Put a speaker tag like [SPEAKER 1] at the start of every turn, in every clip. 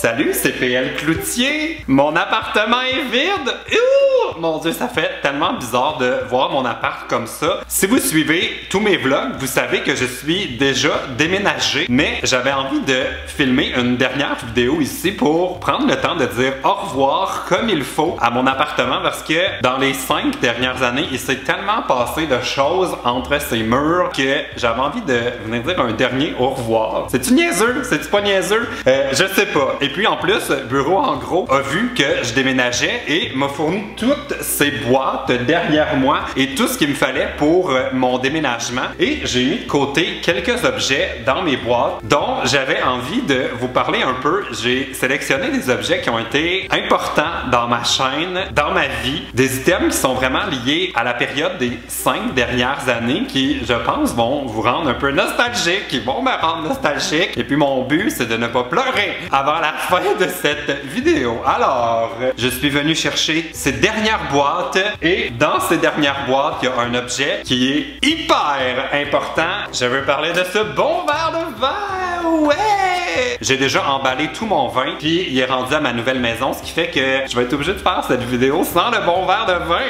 [SPEAKER 1] Salut, c'est PL Cloutier. Mon appartement est vide. Ouh! Mon Dieu, ça fait tellement bizarre de voir mon appart comme ça. Si vous suivez tous mes vlogs, vous savez que je suis déjà déménagé, mais j'avais envie de filmer une dernière vidéo ici pour prendre le temps de dire au revoir comme il faut à mon appartement parce que dans les 5 dernières années, il s'est tellement passé de choses entre ces murs que j'avais envie de venir dire un dernier au revoir. C'est-tu niaiseux? C'est-tu pas niaiseux? Je sais pas. Et puis en plus, Bureau en gros a vu que je déménageais et m'a fourni toutes ces boîtes derrière moi et tout ce qu'il me fallait pour mon déménagement. Et j'ai mis de côté quelques objets dans mes boîtes dont j'avais envie de vous parler un peu. J'ai sélectionné des objets qui ont été importants dans ma chaîne, dans ma vie, des items qui sont vraiment liés à la période des 5 dernières années qui, je pense, vont vous rendre un peu nostalgique, qui vont me rendre nostalgique. Et puis mon but, c'est de ne pas pleurer avant la fin de cette vidéo. Alors, je suis venu chercher ces dernières boîtes et dans ces dernières boîtes, il y a un objet qui est hyper important. Je veux parler de ce bon verre de vin. Ouais! J'ai déjà emballé tout mon vin puis il est rendu à ma nouvelle maison, ce qui fait que je vais être obligé de faire cette vidéo sans le bon verre de vin.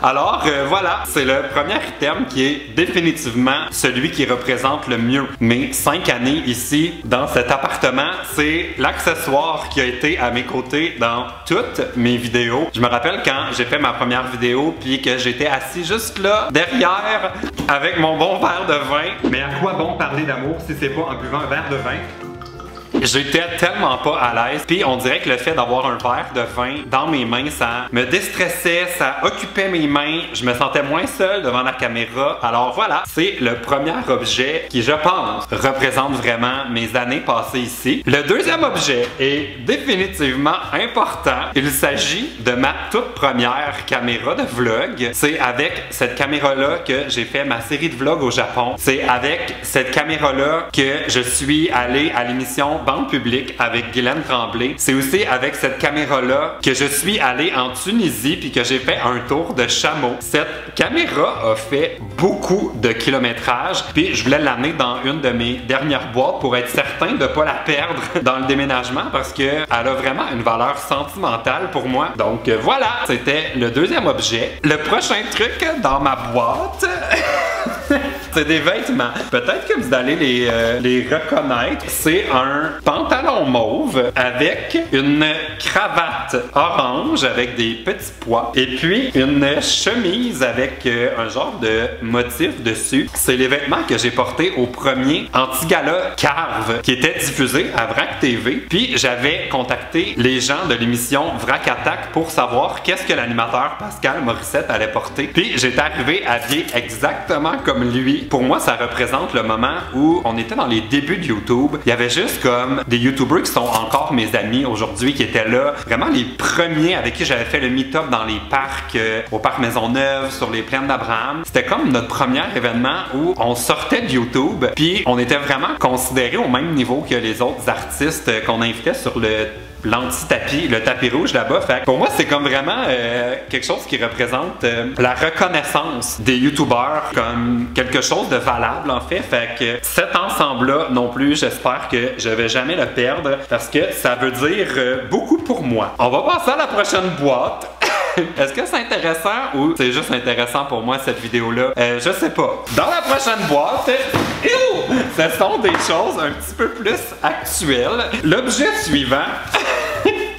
[SPEAKER 1] Alors voilà, c'est le premier item qui est définitivement celui qui représente le mieux mes 5 années ici dans cet appartement. C'est l'accessoire qui a été à mes côtés dans toutes mes vidéos. Je me rappelle quand j'ai fait ma première vidéo puis que j'étais assis juste là, derrière, avec mon bon verre de vin. Mais à quoi bon parler d'amour si c'est pas en buvant un verre de vin? J'étais tellement pas à l'aise, puis on dirait que le fait d'avoir un verre de vin dans mes mains, ça me déstressait, ça occupait mes mains, je me sentais moins seul devant la caméra. Alors voilà, c'est le premier objet qui, je pense, représente vraiment mes années passées ici. Le deuxième objet est définitivement important. Il s'agit de ma toute première caméra de vlog. C'est avec cette caméra-là que j'ai fait ma série de vlogs au Japon. C'est avec cette caméra-là que je suis allé à l'émission Bande publique avec Guylaine Tremblay. C'est aussi avec cette caméra-là que je suis allé en Tunisie puis que j'ai fait un tour de chameau. Cette caméra a fait beaucoup de kilométrage puis je voulais l'amener dans une de mes dernières boîtes pour être certain de ne pas la perdre dans le déménagement parce qu'elle a vraiment une valeur sentimentale pour moi. Donc voilà, c'était le deuxième objet. Le prochain truc dans ma boîte... c'est des vêtements. Peut-être que vous allez les reconnaître. C'est un pantalon mauve avec une cravate orange avec des petits pois et puis une chemise avec un genre de motif dessus. C'est les vêtements que j'ai portés au premier Anti-Gala Carve qui était diffusé à Vrac TV. Puis j'avais contacté les gens de l'émission Vrac Attack pour savoir qu'est-ce que l'animateur Pascal Morissette allait porter. Puis j'étais arrivé habillé exactement comme lui. Pour moi, ça représente le moment où on était dans les débuts de YouTube. Il y avait juste comme des YouTubers qui sont encore mes amis aujourd'hui, qui étaient là. Vraiment les premiers avec qui j'avais fait le meet-up dans les parcs, au parc Maisonneuve, sur les plaines d'Abraham. C'était comme notre premier événement où on sortait de YouTube, puis on était vraiment considérés au même niveau que les autres artistes qu'on invitait sur l'anti-tapis, le tapis rouge là-bas. Fait que pour moi, c'est comme vraiment quelque chose qui représente la reconnaissance des youtubeurs comme quelque chose de valable en fait. Fait que cet ensemble-là non plus, j'espère que je vais jamais le perdre parce que ça veut dire beaucoup pour moi. On va passer à la prochaine boîte. Est-ce que c'est intéressant ou c'est juste intéressant pour moi cette vidéo-là? Je sais pas. Dans la prochaine boîte, ce sont des choses un petit peu plus actuelles. L'objet suivant,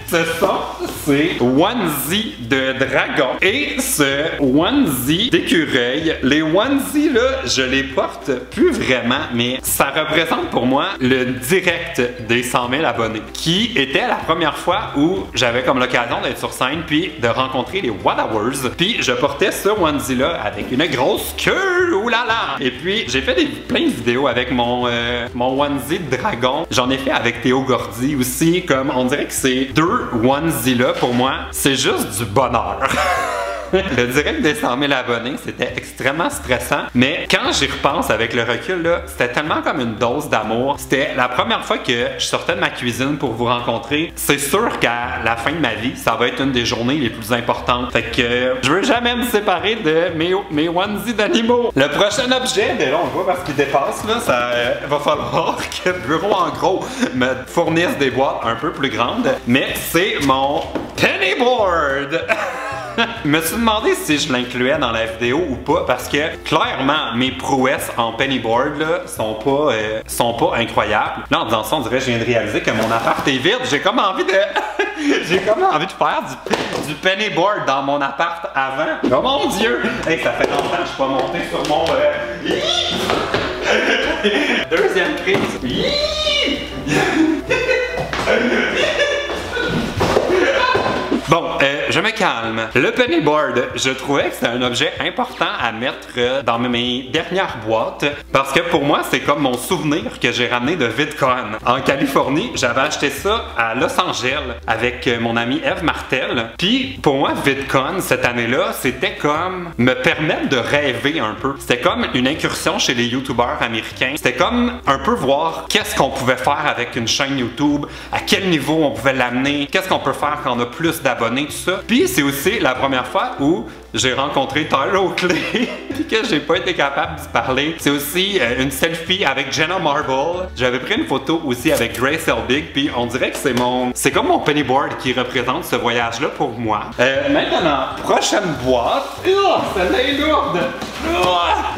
[SPEAKER 1] c'est onesie de dragon et ce onesie d'écureuil. Les onesies là, je les porte plus vraiment, mais ça représente pour moi le direct des 100 000 abonnés, qui était la première fois où j'avais comme l'occasion d'être sur scène puis de rencontrer les What Hours. Puis je portais ce onesie là avec une grosse queue, oulala! Et puis j'ai fait plein de vidéos avec mon onesie de dragon. J'en ai fait avec Théo Gordy aussi, comme on dirait que c'est deux onesies là pour moi, c'est juste du bonheur. Le direct des 100 000 abonnés, c'était extrêmement stressant, mais quand j'y repense avec le recul, là, c'était tellement comme une dose d'amour. C'était la première fois que je sortais de ma cuisine pour vous rencontrer. C'est sûr qu'à la fin de ma vie, ça va être une des journées les plus importantes. Fait que je veux jamais me séparer de mes onesies d'animaux. Le prochain objet, là on le voit parce qu'il dépasse, là, ça va falloir que Bureau en gros me fournisse des boîtes un peu plus grandes, mais c'est mon pennyboard. Je me suis demandé si je l'incluais dans la vidéo ou pas parce que clairement mes prouesses en pennyboard là, sont pas incroyables. Là en disant ça, on dirait que je viens de réaliser que mon appart est vide. J'ai comme envie de j'ai comme envie de faire du pennyboard dans mon appart avant. Oh mon Dieu! Hey, ça fait longtemps que je suis pas monté sur mon deuxième crise. Bon, je me calme. Le pennyboard, je trouvais que c'était un objet important à mettre dans mes dernières boîtes parce que pour moi, c'est comme mon souvenir que j'ai ramené de VidCon. En Californie, j'avais acheté ça à Los Angeles avec mon ami Eve Martel. Puis pour moi, VidCon, cette année-là, c'était comme me permettre de rêver un peu. C'était comme une incursion chez les YouTubers américains. C'était comme un peu voir qu'est-ce qu'on pouvait faire avec une chaîne YouTube, à quel niveau on pouvait l'amener, qu'est-ce qu'on peut faire quand on a plus d'abonnés, tout ça. Puis c'est aussi la première fois où j'ai rencontré Tyler Oakley puis que j'ai pas été capable d'y parler. C'est aussi une selfie avec Jenna Marble. J'avais pris une photo aussi avec Grace Helbig puis on dirait que c'est comme mon pennyboard qui représente ce voyage-là pour moi. Maintenant, prochaine boîte. Celle-là est lourde.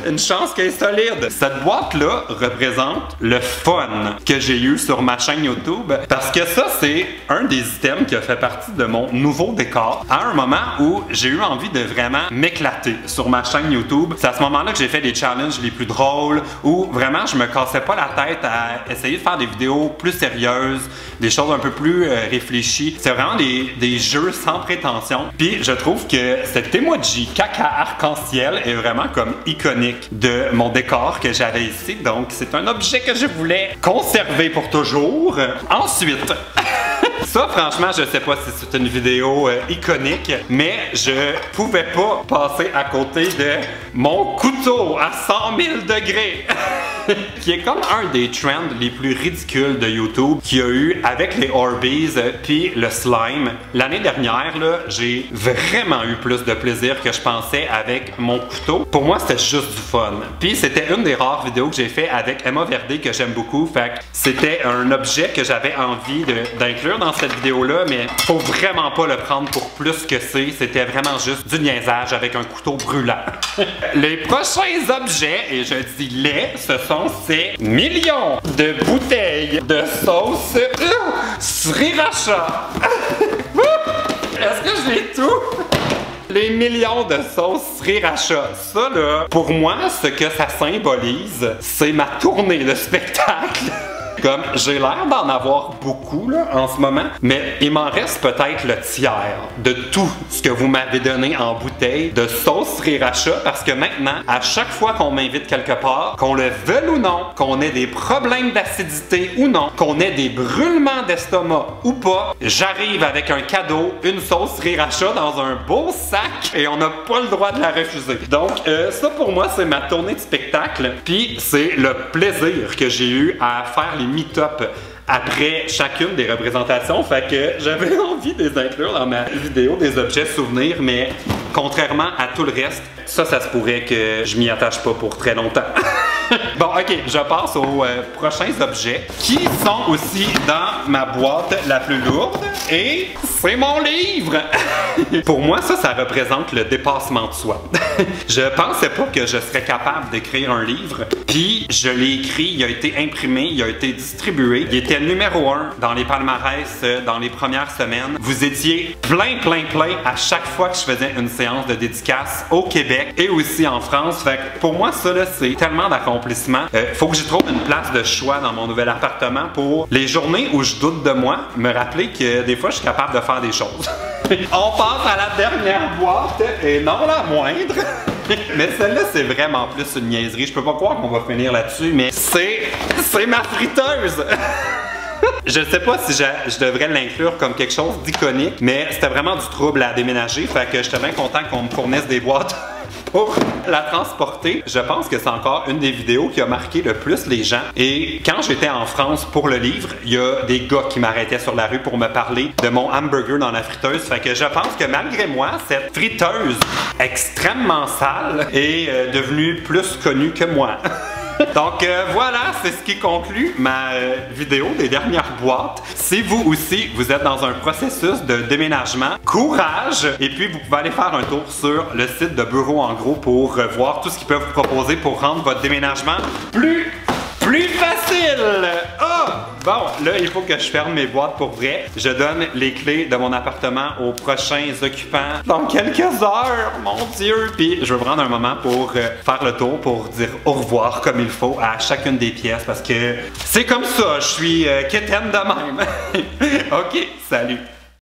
[SPEAKER 1] Une chance qu'elle est solide. Cette boîte-là représente le fun que j'ai eu sur ma chaîne YouTube parce que ça, c'est un des items qui a fait partie de mon nouveau décor à un moment où j'ai eu envie de vraiment m'éclater sur ma chaîne YouTube. C'est à ce moment-là que j'ai fait des challenges les plus drôles où vraiment je me cassais pas la tête à essayer de faire des vidéos plus sérieuses, des choses un peu plus réfléchies. C'est vraiment des jeux sans prétention. Puis je trouve que cet emoji caca arc-en-ciel est vraiment comme iconique de mon décor que j'avais ici. Donc c'est un objet que je voulais conserver pour toujours. Ensuite, ça franchement je sais pas si c'est une vidéo iconique, mais je pouvais pas passer à côté de mon couteau à 100 000 degrés. Qui est comme un des trends les plus ridicules de YouTube qu'il y a eu avec les Orbeez puis le slime. L'année dernière, là, j'ai vraiment eu plus de plaisir que je pensais avec mon couteau. Pour moi, c'était juste du fun. Puis c'était une des rares vidéos que j'ai fait avec Emma Verdé que j'aime beaucoup. Fait que c'était un objet que j'avais envie d'inclure dans cette vidéo-là, mais faut vraiment pas le prendre pour plus que c'est. C'était vraiment juste du niaisage avec un couteau brûlant. Les prochains objets, et je dis les, ce sont ces millions de bouteilles de sauce Sriracha. Est-ce que je l'ai tout? Les millions de sauces Sriracha. Ça là, pour moi, ce que ça symbolise, c'est ma tournée de spectacle. Comme j'ai l'air d'en avoir beaucoup là, en ce moment, mais il m'en reste peut-être le tiers de tout ce que vous m'avez donné en bouteille de sauce Sriracha parce que maintenant, à chaque fois qu'on m'invite quelque part, qu'on le veuille ou non, qu'on ait des problèmes d'acidité ou non, qu'on ait des brûlements d'estomac ou pas, j'arrive avec un cadeau, une sauce Sriracha dans un beau sac et on n'a pas le droit de la refuser. Donc ça pour moi c'est ma tournée de spectacle, puis c'est le plaisir que j'ai eu à faire les meet-up après chacune des représentations, fait que j'avais envie de les inclure dans ma vidéo des objets souvenirs, mais contrairement à tout le reste, ça se pourrait que je m'y attache pas pour très longtemps. Bon, ok, je passe aux prochains objets qui sont aussi dans ma boîte la plus lourde et c'est mon livre! Pour moi, ça représente le dépassement de soi. Je pensais pas que je serais capable d'écrire un livre, puis je l'ai écrit, il a été imprimé, il a été distribué, il était numéro 1 dans les palmarès dans les premières semaines. Vous étiez plein à chaque fois que je faisais une séance de dédicace au Québec et aussi en France. Fait que pour moi, ça là, c'est tellement d'accomplissement. Faut que je trouve une place de choix dans mon nouvel appartement pour les journées où je doute de moi, me rappeler que des fois, je suis capable de faire des choses. On passe à la dernière boîte, et non la moindre. Mais celle-là, c'est vraiment plus une niaiserie. Je peux pas croire qu'on va finir là-dessus, mais c'est ma friteuse. Je sais pas si je devrais l'inclure comme quelque chose d'iconique, mais c'était vraiment du trouble à déménager. Fait que j'étais bien content qu'on me fournisse des boîtes pour la transporter. Je pense que c'est encore une des vidéos qui a marqué le plus les gens. Et quand j'étais en France pour le livre, il y a des gars qui m'arrêtaient sur la rue pour me parler de mon hamburger dans la friteuse. Fait que je pense que malgré moi, cette friteuse extrêmement sale est devenue plus connue que moi. Donc voilà, c'est ce qui conclut ma vidéo des dernières boîtes. Si vous aussi, vous êtes dans un processus de déménagement, courage! Et puis vous pouvez aller faire un tour sur le site de Bureau en Gros pour voir tout ce qu'ils peuvent vous proposer pour rendre votre déménagement plus facile! Oh! Bon, là, il faut que je ferme mes boîtes pour vrai. Je donne les clés de mon appartement aux prochains occupants dans quelques heures, mon Dieu! Puis je vais prendre un moment pour faire le tour, pour dire au revoir comme il faut à chacune des pièces parce que c'est comme ça, je suis quétaine de même. Ok, salut!